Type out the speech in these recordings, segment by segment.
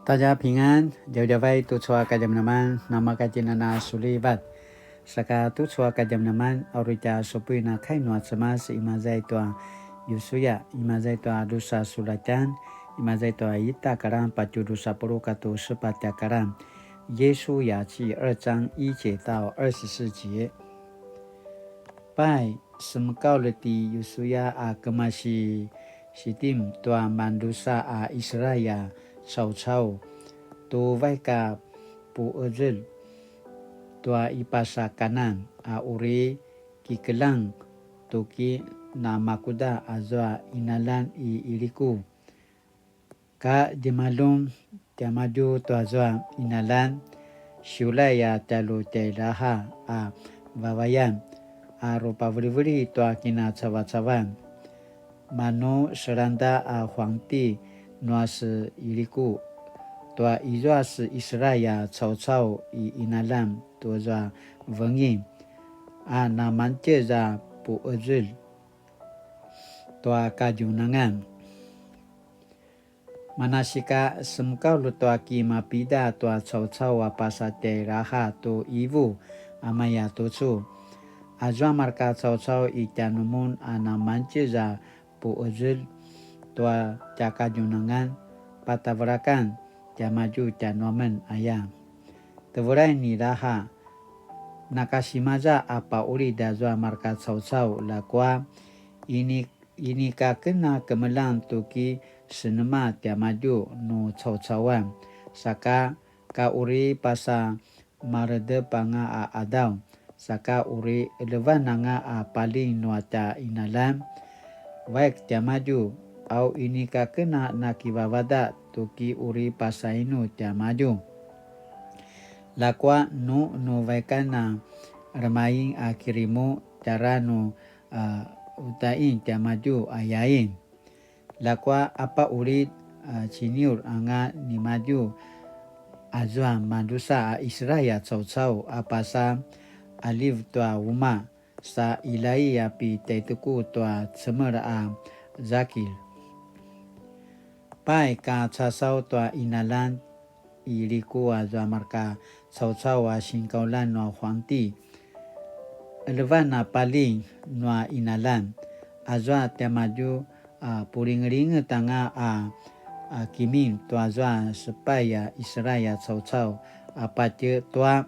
大家平安，jauh jauh tu cua kajam naman, nama kajina na sulibat. Saka tu cua kajam naman, aurita sopui na kainua cemas imazai tua Yusuya, imazai tua dusa sulatan, imazai tua ita karam pacu dusa puru katu sepatya karam. 耶稣雅记2章1节到24节。Pai semkauleti Yusuya a kemasi sitim tua mandusa a Israel sau tu vaika pu ojel tua ipasa kanan a uri kikelang tuki na makuda azwa inalan I iliku ka dimalum tiamaju tua azwa inalan shulaya talu telaha a vawayan a rupa vuri tua kina cawa-cawan mano seranda a huangti nuas iliku tua izwa si Israel cau I inalam tua zwa vengi a na manche za pu ojil tua kajunangan manasika semkau lu tua ki mapida tua cau apasa te raha tu ivu amaya tucu azwa marka cau I tianumun a na manche za pu ojil tua kajunangan patavrakan tiamaju tianuamen ayam tevurai ni raha nakasimaza apa uri dazwa marka cau lakwa ini ka kena kemelang tuki senema tiamaju no cauan saka ka uri pasa marede panga a adau saka uri elevan nanga a paling nuata inalam baik tiamaju au ini ka kena nakibabada tuki uri pasainu tiamaju lakwa no vaikana remaing akirimu cara no utain tiamaju ayain lakwa apa uri ciniur anga ni maju azwa mandusa Israel cau apasa alif tua uma sa ilai api tetuku tua semer a zakil pai ka casau tua inalan iliku azwa marka cau a singkaulan no huangti elevan na paling no inalan azwa tiamaju puring-ring tanga a kimin tua azwa supaya Israel cau apace tua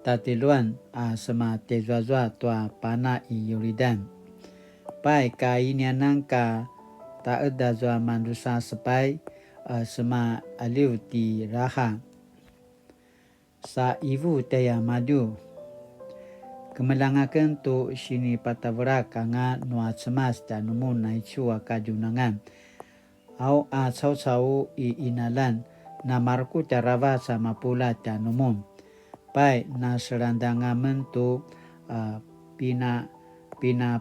tatiluan sema tezwa tua pana I Yoridan pai ka inianang ka taeda zwa mandusa sepai sema aliu ti raha sa ivu taya maju kemelangakan tu sini patavra kanga noa cemas tanumun naicua kajunangan au cau I inalan namarku carawa sama pula tanumun pai na serandangamen tu pina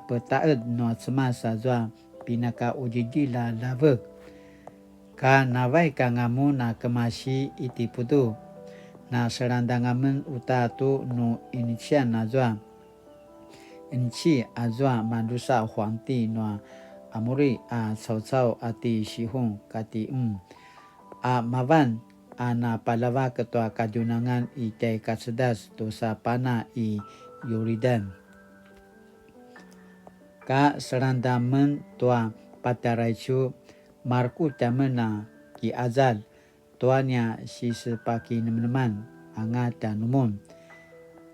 petaed noa cemas azwa pina ka ujijila lave ka nawai ka ngamu na kemasi iti putu na serandangamen uta tu no inician azwa inci azwa mandusa huangti no amuri cau ati sihung kati mavan ana palawa ketua kajunangan I te kasedas dosa pana I Yoridan ka serandamen tua pataraisu marku tamena ki azal tuanya si sepaki neman anga tanumun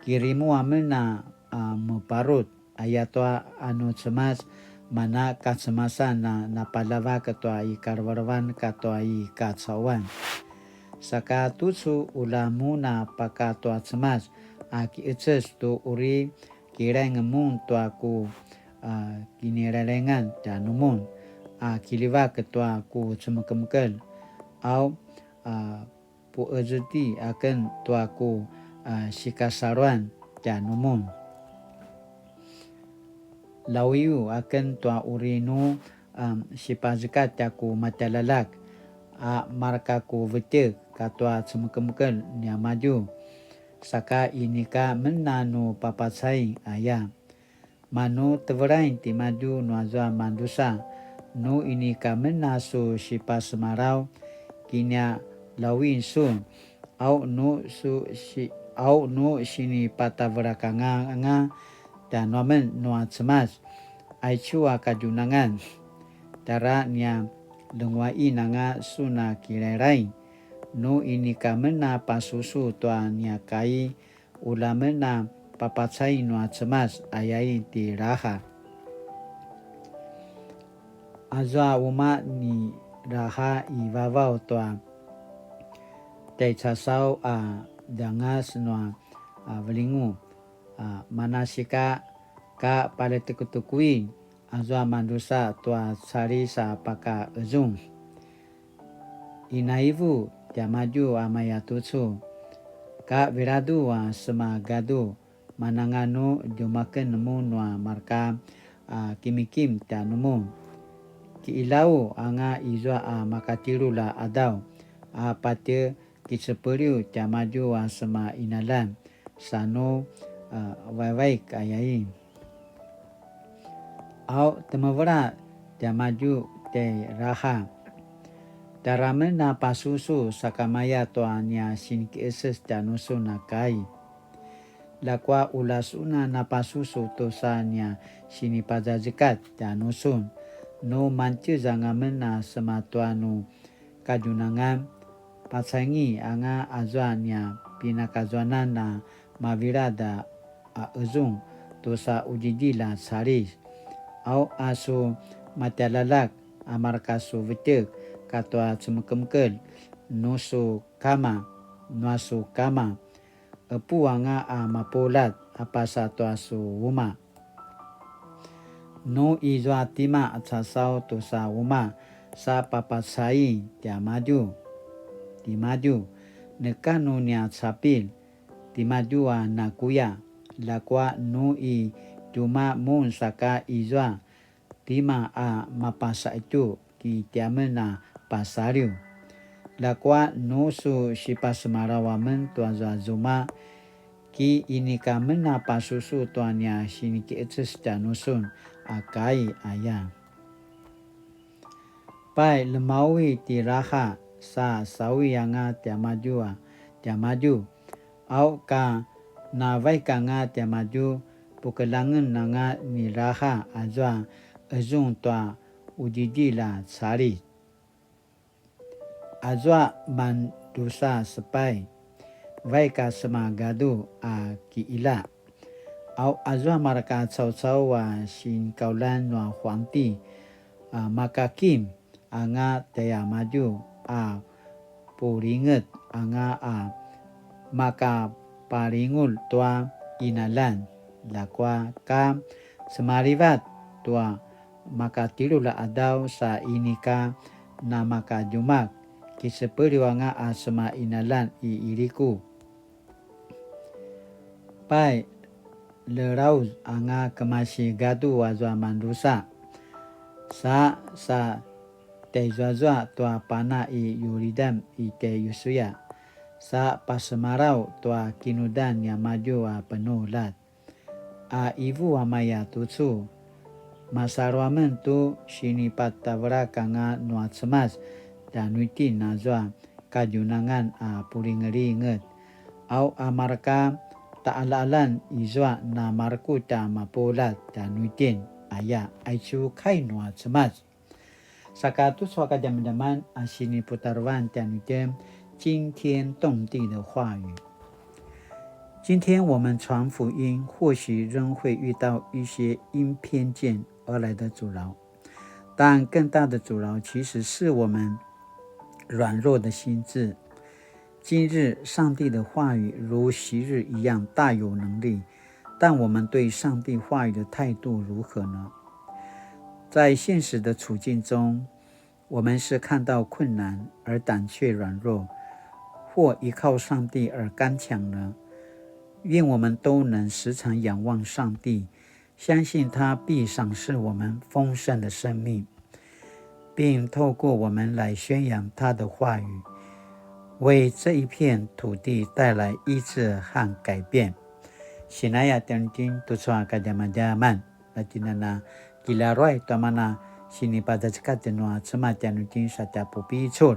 kirimu amena meparut ayatwa anu cemas mana kacemasan na palawa ketua I karwarwan ketua I kacawan saka tusu ulamu na paka tua cemas aki eces tu uri kira ngemun tua ku kiniralengan tanumun kiliwa ketua ku cemekemkel au pu ejeti akan tua ku sikasaruan tanumun lawiu akan tua urinu sipazikat aku matalalak marka ku vetek katua cemekemkel nia maju saka inika menanu papasai aya manu teverain ti maju nuazwa mandusa nu ini ka menasu sipa semarau kinya lawin sun au no sini patavrakanga anga dan nomen noa cemas ai chua kajunangan tara nya lengwai nanga suna kirerai no ini kamena pasusu tua nya kai ulamena papacai noa cemas ayai ti raha azwa uma ni raha i vavau tua te chasau dangas noa velingu manasika ka paletukutukui azwa mandusa tua sari sa paka ejung inaivu tiamaju amaya tutsu ka viradu semagadu mananganu jumaken nemu noa marka kimikim tianumu kiilau anga izwa makatirula adau pate kiseperiu tiamaju sema inalan sano waiwai kayai au temavara tiamaju te raha taramena pasusu sakamaya toanya sinki eses tianusu nakai lakwa ulasuna na pasusu tosanya sini pajajikat tianusun no mancu zangamena sematuanu kajunangan pasangi anga azwania pinakazwanan na mavirada ezung tosa ujidila saris au asu matialalak amarkasu vitek katwa cemekemkel nusu kama epu anga mapolat apa satu asu uma no izwa tima atsasau tosa uma sa papasai timaju nekanu nia sapil timaju nakuya lakwa no i cuma mun saka izwa tima mapasa itu ki tiamena pasariu lakwa no su sipasmarawamen tuazwa zuma ki ini kamena pasusu tuanya siniki etses janusun akai aya pai lemawi tiraha sa sawi yanga tiamaju au ka na vai kanga tiamaju pukelangan nanga niraha azwa ezung tua ujidila sari azwa mandusa sepai vai ka semagadu kiila au azwa maraka tsau sin kaulan wa huangti makakim anga taya maju puringet anga maka paringul tua inalan lakwa ka semarivat tua maka tirula adau sa inika na maka jumak kiseperiwanga asma inalan iriku pai lerauz anga kemasi gadu wazwa mandusa sa tezwazwa tua pana yuridam te yusuya sa pasmarau tua kinudan yang maju penulat ivu amaya tutsu masarwamen tu sini patavra kanga nuat semas dan witi nazwa kajunangan puringeringet au amarka ta'alalan izwa na marku ta mapolat dan witin aya aichu kai nuat semas sakatu swaka jamdaman sini putarwan dan witin 惊天动地的话语。今天我们传福音，或许仍会遇到一些因偏见而来的阻挠，但更大的阻挠其实是我们软弱的心智。今日上帝的话语如昔日一样大有能力，但我们对上帝话语的态度如何呢？在现实的处境中，我们是看到困难而胆怯软弱，或依靠上帝而刚强呢？愿我们都能时常仰望上帝，相信他必赏赐我们丰盛的生命，并透过我们来宣扬他的话语，为这一片土地带来医治和改变。Sinaya tentin tuswa kajamajaman latinana kilaroi tamana sini pada cekat jenua cematian utin sata pupi icul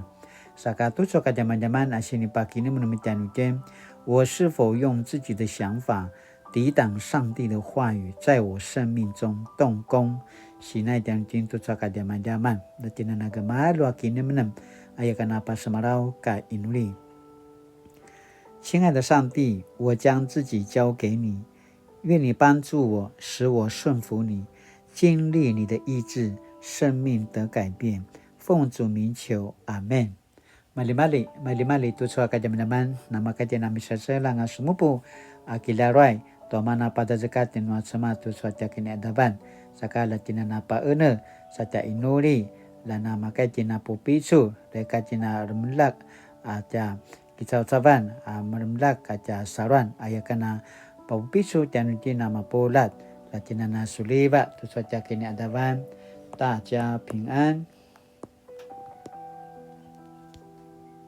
Sakatu so kajaman-jaman asini pakini menemikian ujen，我是否用自己的想法抵挡上帝的话语，在我生命中动工？Sinai dan cintu so kajaman-jaman，那今天那个马路akini menem，ayah kenapa semarau ka inuli。亲爱的上帝，我将自己交给你，愿你帮助我，使我顺服你，经历你的意志，生命得改变。奉主名求，阿们。Mali-mali tu soal kajian teman nama kajian nami seselang asumupu akilarai to mana pada zakat dan wasama tu soal jakin adaban sakala tina napa ene saja inuri lana maka tina pupisu deka tina remlak aja kisau saban meremlak aja saran ayakana pupisu dan tina mapolat la tina nasuliba tu soal jakin adaban 大家平安。